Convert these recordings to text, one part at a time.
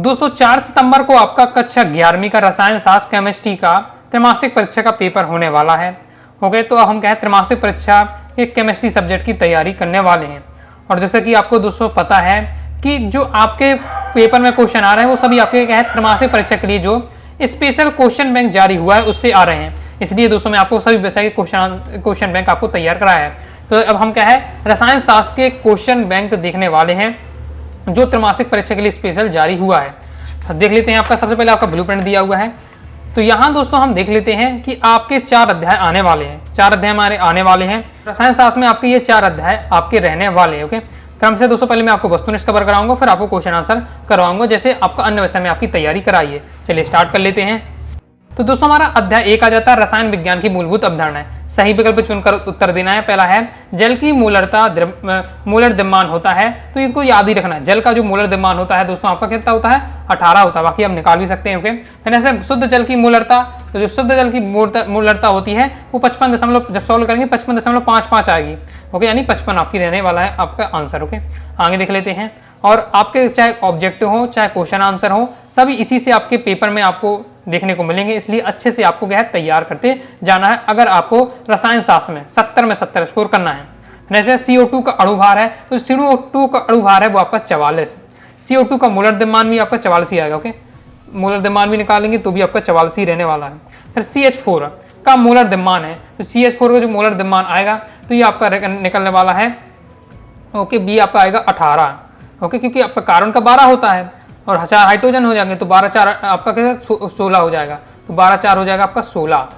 दोस्तों 4 सितंबर को आपका कक्षा 11वीं का रसायन शास्त्र केमिस्ट्री का त्रैमासिक परीक्षा का पेपर होने वाला है। ओके, तो अब हम क्या है त्रैमासिक परीक्षा के केमिस्ट्री सब्जेक्ट की तैयारी करने वाले हैं। और जैसे कि आपको दोस्तों पता है कि जो आपके पेपर में क्वेश्चन आ रहे हैं वो सभी आपके क्या है त्रैमासिक परीक्षा के लिए जो स्पेशल क्वेश्चन बैंक जारी हुआ है उससे आ रहे हैं। इसलिए दोस्तों मैं आपको सभी विषय के क्वेश्चन बैंक आपको तैयार कराया है। तो अब हम क्या है रसायन शास्त्र के क्वेश्चन बैंक देखने वाले हैं जो त्रैमासिक परीक्षा के लिए स्पेशल जारी हुआ है। तो देख लेते हैं, आपका सबसे पहले आपका ब्लूप्रिंट दिया हुआ है। तो यहाँ दोस्तों हम देख लेते हैं कि आपके 4 अध्याय आने वाले हैं। 4 अध्याय हमारे आने वाले हैं रसायन शास्त्र में। आपके ये 4 अध्याय आपके रहने वाले हैं। ओके, क्रम से दोस्तों पहले मैं आपको वस्तुनिष्ठ कवर कराऊंगा, फिर आपको क्वेश्चन आंसर करवाऊंगा जैसे आपका अन्य विषय में आपकी तैयारी कराई है। चलिए स्टार्ट कर लेते हैं। तो दोस्तों हमारा अध्याय 1 आ जाता है रसायन विज्ञान की मूलभूत अवधारणाएं। सही विकल्प चुनकर उत्तर देना है। पहला है जल की मोलरता मोलर द्रव्यमान होता है। तो इनको याद ही रखना है, जल का जो मोलर द्रव्यमान होता है दोस्तों आपका कितना होता है 18 होता है। बाकी आप निकाल भी सकते हैं। ओके, फिर ऐसे शुद्ध जल की मोलरता, तो जो शुद्ध जल की मोलरता होती है वो 55 जब सॉल्व करेंगे 55.55 आएगी। ओके, यानी 55 आपकी रहने वाला है आपका आंसर। ओके, आगे देख लेते हैं। और आपके चाहे ऑब्जेक्टिव हो चाहे क्वेश्चन आंसर हो सभी इसी से आपके पेपर में आपको देखने को मिलेंगे। इसलिए अच्छे से आपको क्या है तैयार करते जाना है अगर आपको रसायन शास्त्र में 70 में 70 स्कोर करना है। जैसे CO2 का अणुभार है तो CO2 का अणुभार है वो आपका 44। CO2 का मोलर द्रव्यमान भी आपका 44 ही आएगा। ओके, मोलर द्रव्यमान भी निकालेंगे तो भी आपका 44 ही रहने वाला है। फिर CH4 का मोलर द्रव्यमान है तो CH4 का जो मोलर द्रव्यमान आएगा तो ये आपका निकलने वाला है। ओके, बी आपका आएगा 18। ओके, क्योंकि आपका कार्बन का 12 होता है और 4 हाइड्रोजन हो जाएंगे तो 12 4 आपका क्या 16 हो जाएगा। तो 12 4 हो जाएगा आपका 16।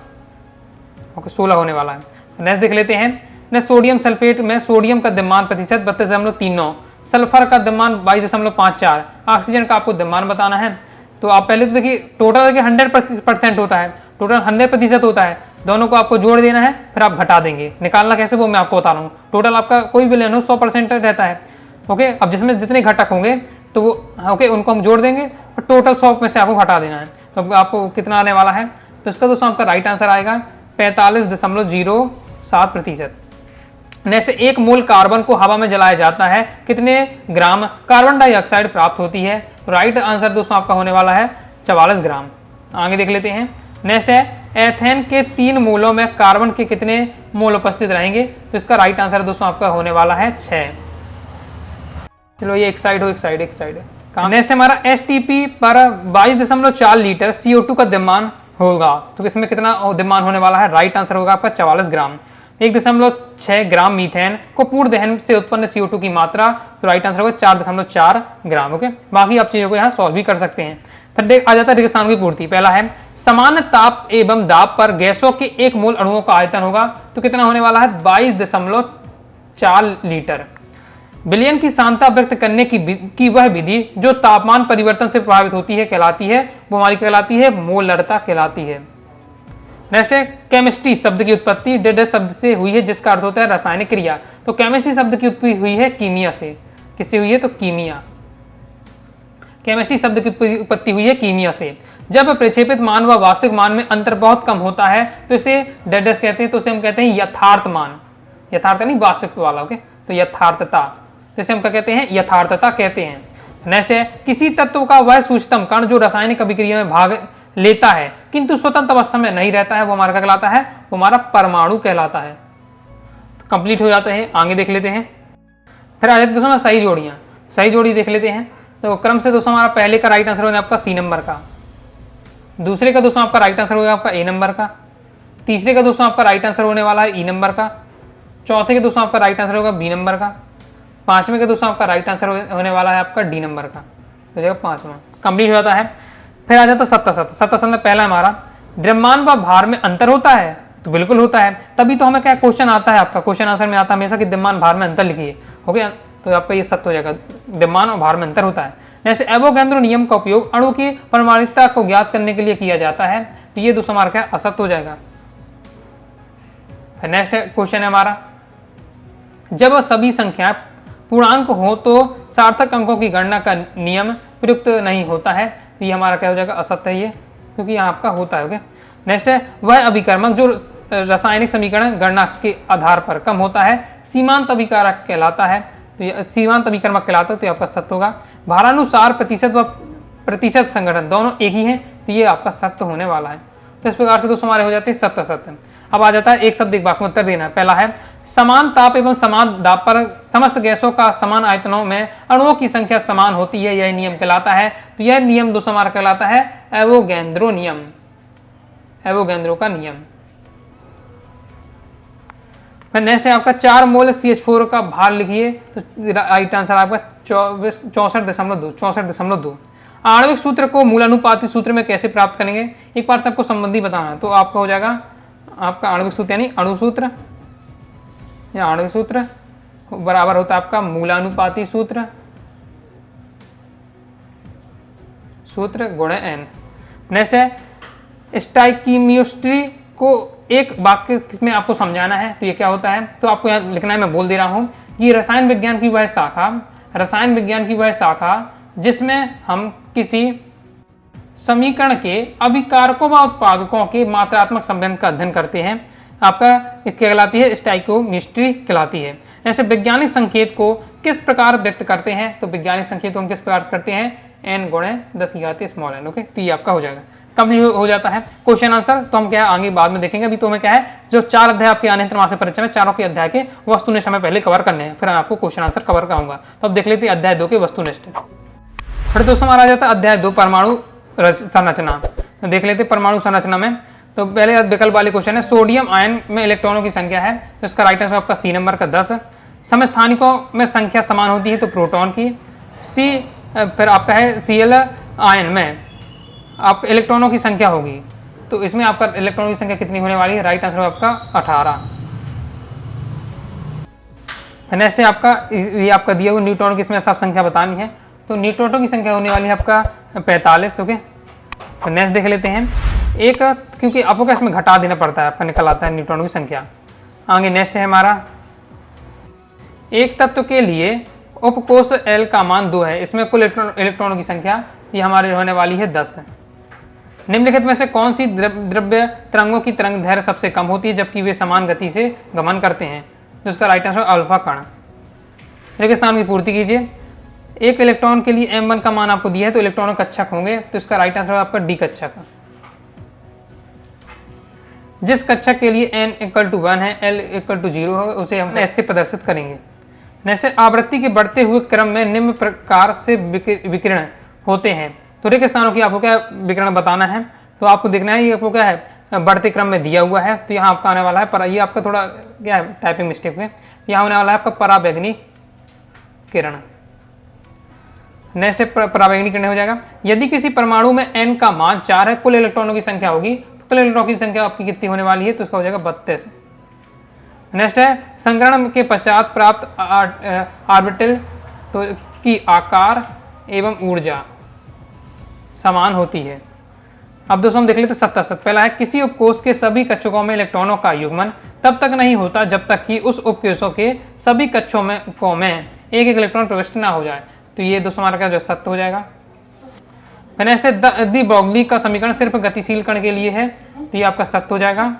ओके, 16 होने वाला है। नेक्स्ट देख लेते हैं। नेक्स्ट सोडियम सल्फेट में सोडियम का द्रव्यमान प्रतिशत 32.39, सल्फर का द्रव्यमान 22.54, ऑक्सीजन का आपको द्रव्यमान बताना है। तो आप पहले तो देखिए टोटल देखिए 100% होता है, टोटल 100% होता है। दोनों को आपको जोड़ देना है फिर आप घटा देंगे। निकालना कैसे वो मैं आपको बता रहा हूँ। टोटल आपका कोई भी लेना हो 100% रहता है। ओके, अब जिसमें जितने घटक होंगे तो वो ओके उनको हम जोड़ देंगे और टोटल 100 में से आपको घटा देना है। तो आपको कितना आने वाला है तो इसका दोस्तों आपका राइट आंसर आएगा 45.07%। नेक्स्ट, 1 मोल कार्बन को हवा में जलाया जाता है कितने ग्राम कार्बन डाइऑक्साइड प्राप्त होती है। तो राइट आंसर दोस्तों आपका होने वाला है 44 ग्राम। आगे देख लेते हैं। नेक्स्ट है एथेन के 3 मोलों में कार्बन के कितने मोल उपस्थित रहेंगे। तो इसका राइट आंसर दोस्तों आपका होने वाला है 6। चलो ये एक साइड है। नेक्स्ट हमारा STP पर 22.4 लीटर CO2 का द्रव्यमान होगा। तो इसमें कितना द्रव्यमान होने वाला है। राइट आंसर होगा आपका 44 ग्राम। 1.6 ग्राम मीथेन को पूर्ण दहन से उत्पन्न CO2 की मात्रा। तो राइट आंसर होगा 4.4 ग्राम। ओके, बाकी आप चीजों को यहाँ सॉल्व भी कर सकते हैं। फिर आ जाता है रेगिस्तान की पूर्ति। पहला है समान ताप एवं दाब पर गैसों के 1 मोल अणुओं का आयतन होगा। तो कितना होने वाला है 22.4 लीटर। विलयन की सांद्रता व्यक्त करने की वह विधि जो तापमान परिवर्तन से प्रभावित होती है कहलाती है, वो हमारी कहलाती है मोलरता कहलाती है। नेक्स्ट है केमिस्ट्री शब्द की उत्पत्ति डेड शब्द से हुई है जिसका अर्थ होता है रासायनिक क्रिया। तो केमिस्ट्री शब्द की उत्पत्ति हुई है कीमिया से। किससे हुई है तो कीमिया। केमिस्ट्री शब्द की उत्पत्ति हुई है कीमिया से। जब प्रक्षेपित मान व वास्तविक मान में अंतर बहुत कम होता है तो इसे डेडस कहते हैं। तो इसे हम कहते हैं यथार्थ मान। यथार्थ नहीं वास्तविक वाला। ओके, तो यथार्थता जैसे हम क्या कहते हैं यथार्थता कहते हैं। नेक्स्ट है किसी तत्व का वह सूक्ष्मतम कण जो रासायनिक अभिक्रिया में भाग लेता है किंतु स्वतंत्र अवस्था में नहीं रहता है वो हमारा क्या कहलाता है, वो हमारा परमाणु कहलाता है। तो कंप्लीट हो जाता है। आगे देख लेते हैं। फिर आ जाते दोस्तों सही जोड़ियां। सही जोड़ी देख लेते हैं। तो क्रम से दोस्तों हमारा पहले का राइट आंसर होगा आपका C नंबर का, दूसरे का दोस्तों आपका राइट आंसर होगा आपका A नंबर का, तीसरे का दोस्तों आपका राइट आंसर होने वाला है E नंबर का, चौथे का दोस्तों आपका राइट आंसर होगा B नंबर का, पांचवें का दोस्तों आपका राइट आंसर होने वाला है आपका D नंबर का। तो जाएगा 5वां। कंप्लीट हो जाता है। फिर आ जाता है 77 में पहला हमारा द्रव्यमान व भार में अंतर होता है। तो बिल्कुल होता है, तभी तो हमें क्या क्वेश्चन आता है आपका क्वेश्चन आंसर में आता है हमेशा कि द्रव्यमान भार में अंतर लिखिए। हो गया, तो आपका ये सत्य हो जाएगा, द्रव्यमान और भार में अंतर होता है। नेक्स्ट एवोगैड्रो नियम का उपयोग अणु की परमाणुकता को ज्ञात करने के लिए किया जाता है। तो ये दोस्तों हमारा क्या असत्य हो जाएगा। नेक्स्ट क्वेश्चन है हमारा जब सभी संख्या पूर्णांक हो तो सार्थक अंकों की गणना का नियम प्रयुक्त नहीं होता है। तो ये हमारा क्या हो जाएगा असत्य है ये, क्योंकि यहाँ आपका होता है। ओके, नेक्स्ट है वह अभिकर्मक जो रासायनिक समीकरण गणना के आधार पर कम होता है सीमांत अभिकारक कहलाता है। तो ये सीमांत अभिकर्मक कहलाता है। तो आपका सत्य होगा। भारानुसार प्रतिशत व प्रतिशत संगठन दोनों एक ही हैं, तो ये आपका सत्य होने वाला है। तो इस प्रकार से दोस्तों हमारे हो जाते हैं सत्य सत्य। अब आ जाता है एक शब्द एक वाक्य में उत्तर देना है। पहला है समान ताप एवं समान दाब पर समस्त गैसों का समान आयतनों में अणुओं की संख्या समान होती है, यह नियम कहलाता है। तो यह नियम दोस्तों हमारा कहलाता है एवोगैंद्रो नियम, एवोगैंद्रो का नियम। फिर नेक्स्ट है आपका 4 मोल CH4 का भार लिखिए। तो राइट आंसर आपका 64.2। आणविक सूत्र को मूलानुपाती सूत्र में कैसे प्राप्त करेंगे, एक बार सबको संबंधी बताना है। तो आपका हो जाएगा आपका आणविक सूत्र यानी अणुसूत्र या आणविक सूत्र बराबर होता है आपका मूलानुपाती सूत्र गुणा n। नेक्स्ट है स्टाइकियोमेट्री को एक वाक्य में आपको समझाना है। तो ये क्या होता है, तो आपको यहाँ लिखना है, मैं बोल दे रहा हूँ कि रसायन विज्ञान की वह शाखा जिसमें हम किसी समीकरण के अभिकारकों व उत्पादकों के मात्रात्मक संबंध का अध्ययन करते हैं, आपका कहलाती है स्टाइकियोमेट्री कहलाती है। ऐसे वैज्ञानिक संकेत को किस प्रकार व्यक्त करते हैं, तो वैज्ञानिक संकेत को हम किस प्रकार से करते हैं, n गुणे 10⁻⁻n। ओके, तो ये आपका हो जाएगा, कंप्लीट हो जाता है क्वेश्चन आंसर। तो हम क्या है आगे बाद में देखेंगे, अभी तो हमें क्या है जो 4 अध्याय आपके आने त्रैमासिक परीक्षा में, चारों के अध्याय के वस्तुनिष्ठ हमें पहले कवर करने हैं, फिर मैं आपको क्वेश्चन आंसर कवर कराऊंगा। तो अब देख लेते हैं अध्याय 2 के वस्तुनिष्ठ। फिर दोस्तों हमारा आ जाता है अध्याय 2 परमाणु संरचना। तो देख लेते परमाणु संरचना में। तो पहले विकल्प वाले क्वेश्चन है सोडियम आयन में इलेक्ट्रॉनों की संख्या है, तो इसका राइट आंसर आपका C नंबर का 10। समस्थानिकों में संख्या समान होती है, तो प्रोटॉन की। फिर आपका है Cl आयन में आपका इलेक्ट्रॉनों की संख्या होगी, तो इसमें आपका इलेक्ट्रॉनों की संख्या कितनी होने वाली है, राइट आंसर आपका 18। नेक्स्ट है आपका ये आपका दिया हुआ न्यूट्रॉन की इसमें सब संख्या बतानी है, तो न्यूट्रॉनों की संख्या होने वाली है आपका 45। ओके, तो नेक्स्ट देख लेते हैं एक, क्योंकि आपको क्या इसमें घटा देना पड़ता है, आपका निकल आता है न्यूट्रॉनों की संख्या। आगे नेक्स्ट है हमारा एक तत्व के लिए उपकोष L का मान 2 है, इसमें कुल इलेक्ट्रॉनों की संख्या ये हमारी होने वाली है 10 है। निम्नलिखित में से कौन सी द्रव्य तरंगों की तरंग दैर्घ्य सबसे कम होती है जबकि वे समान गति से गमन करते हैं, तो इसका राइट आंसर अल्फा कण। रिक्त स्थान की पूर्ति कीजिए। एक इलेक्ट्रॉन के लिए m1 का मान आपको दिया है, तो इलेक्ट्रॉन कक्षक होंगे, तो इसका राइट आंसर आपका डी कक्षक। जिस कक्षक के लिए n = 1 है, l = 0 है, उसे हम s से प्रदर्शित करेंगे। जैसे आवृत्ति के बढ़ते हुए क्रम में निम्न प्रकार से विकिरण होते हैं, तो रिक्त स्थानों की आपको क्या विकिरण बताना है, तो आपको देखना है ये आपको क्या है बढ़ते क्रम में दिया हुआ है। तो यहाँ आपका आने वाला है पर, ये आपका थोड़ा क्या है टाइपिंग मिस्टेक है, यहाँ होने वाला है आपका पराबैंगनी किरण। नेक्स्ट पराबैंगनी किरण हो जाएगा। यदि किसी परमाणु में n का मान 4 है, कुल इलेक्ट्रॉनों की संख्या होगी, तो कुल इलेक्ट्रॉनों की संख्या आपकी कितनी होने वाली है, तो इसका हो जाएगा 32। नेक्स्ट है संकरण के पश्चात प्राप्त ऑर्बिटल की आकार एवं ऊर्जा समान होती है। अब दोस्तों हम देख लेते सत्ता सत्य। पहला है किसी उपकोष के सभी कक्षकों में इलेक्ट्रॉनों का युग्मन तब तक नहीं होता जब तक कि उस उपकोषों के सभी कक्षों में एक इलेक्ट्रॉन प्रविष्ट ना हो जाए, तो ये दोस्तों हमारा क्या जो सत्य हो जाएगा। मैंने ऐसे डी ब्रोगली का समीकरण सिर्फ गतिशील कण के लिए है, तो ये आपका सत्य हो जाएगा।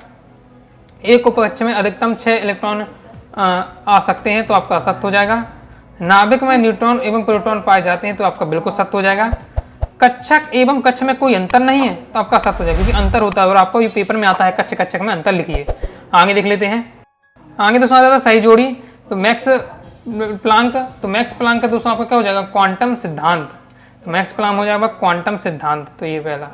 एक उपकक्ष में अधिकतम 6 इलेक्ट्रॉन आ सकते हैं, तो आपका असत्य हो जाएगा। नाभिक में न्यूट्रॉन एवं प्रोटॉन पाए जाते हैं, तो आपका बिल्कुल सत्य हो जाएगा। कक्षक एवं कक्ष में कोई अंतर नहीं है, तो आपका सत्य हो जाएगा, क्योंकि अंतर होता है और आपको ये पेपर में आता है कक्ष कक्षक में अंतर लिखिए। आगे देख लेते हैं। आगे दोस्तों आ जाता है सही जोड़ी, तो मैक्स प्लांक का दोस्तों आपका क्या हो जाएगा क्वांटम सिद्धांत, तो मैक्स प्लांक हो जाएगा क्वांटम सिद्धांत, तो ये पहला।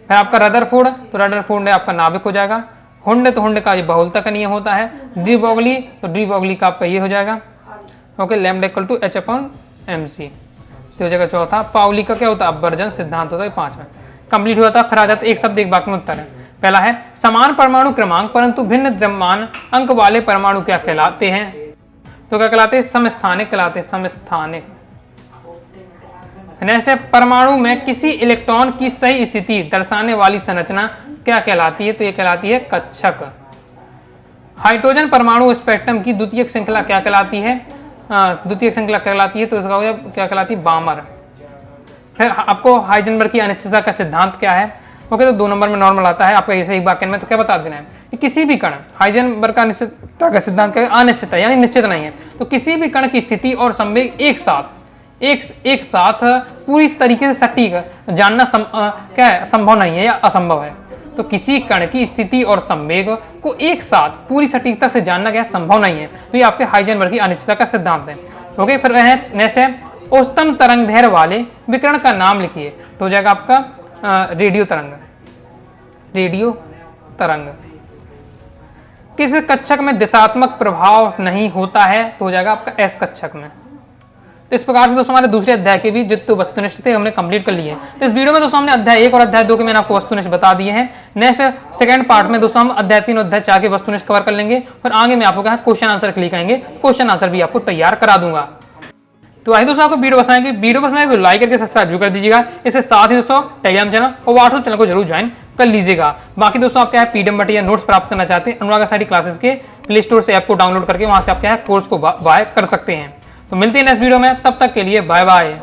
फिर आपका रदरफोर्ड, तो रदरफोर्ड आपका नाभिक हो जाएगा। हुंड, तो हुंड का ये बहुलता का नियम होता है। डी ब्रोगली, तो डी ब्रोगली का आपका ये हो जाएगा ओके लैम्डा = h/mc, तो हो जाएगा चौथा। पाउली का क्या होता है अपवर्जन सिद्धांत होता है 5वां। कंप्लीट हुआ था। फिर आ जाता है एक शब्द एक वाक्य में उत्तर है। पहला है समान परमाणु क्रमांक परंतु भिन्न द्रव्यमान अंक वाले परमाणु क्या कहलाते हैं, तो क्या कहलाते हैं समस्थानिक कहलाते हैं, समस्थानिक। नेक्स्ट है परमाणु में किसी इलेक्ट्रॉन की सही स्थिति दर्शाने वाली संरचना क्या कहलाती है, तो ये कहलाती है कक्षक। हाइड्रोजन परमाणु स्पेक्ट्रम की द्वितीयक श्रृंखला क्या कहलाती है, द्वितीयक श्रृंखला कहलाती है, तो इसका क्या कहलाती है बामर। फिर आपको हाइजेनबर्ग की अनिश्चितता का सिद्धांत क्या है, ओके तो 2 नंबर में नॉर्मल आता है आपका ऐसे एक वाक्य में, तो क्या बता देना है कि किसी भी कण, हाइजेनबर्ग का अनिश्चितता का सिद्धांत क्या है अनिश्चित यानी निश्चित नहीं है, तो किसी भी कण की स्थिति और संवेग एक साथ एक साथ पूरी तरीके से सटीक जानना क्या है, संभव नहीं है या असंभव है। तो किसी कण की स्थिति और संवेग को एक साथ पूरी सटीकता से जानना क्या संभव नहीं है। तो ये आपके हाइजेनबर्ग की अनिश्चितता का सिद्धांत है। ओके, फिर नेक्स्ट है उच्चतम तरंग दैर्घ्य वाले विकिरण का नाम लिखिए। तो हो जाएगा आपका रेडियो तरंग। रेडियो तरंग किस कक्षक में दिशात्मक प्रभाव नहीं होता है? तो हो जाएगा आपका एस कक्षक में। तो इस प्रकार से दोस्तों हमारे दूसरे अध्याय के भी जितने वस्तुनिष्ठ थे हमने कंप्लीट कर लिए हैं। तो इस वीडियो में दोस्तों हमने अध्याय 1 और अध्याय 2 के मैंने आपको वस्तुनिष्ठ बता दिए हैं। नेक्स्ट सेकंड पार्ट में दोस्तों हम अध्याय 3 और अध्याय 4 के वस्तुनिष्ठ कवर कर लेंगे। और आगे मैं आपको क्या क्वेश्चन आंसर लिखाएंगे, क्वेश्चन आंसर भी आपको तैयार करा दूंगा। तो आइए दोस्तों आपको वीडियो पसंद आएगी, वीडियो पसंद आए तो लाइक करके सब्सक्राइब जरूर कर दीजिएगा। इसके साथ ही दोस्तों टेलीग्राम चैनल और व्हाट्सएप चैनल को जरूर ज्वाइन कर लीजिएगा। बाकी दोस्तों आप क्या है पीडीएफ मटेरियल नोट्स प्राप्त करना चाहते हैं, अनुराग आईआईटी क्लासेस के प्ले स्टोर से ऐप को डाउनलोड करके वहां से आप क्या है कोर्स को बाय कर सकते हैं। तो मिलते हैं नेक्स्ट वीडियो में, तब तक के लिए बाय बाय।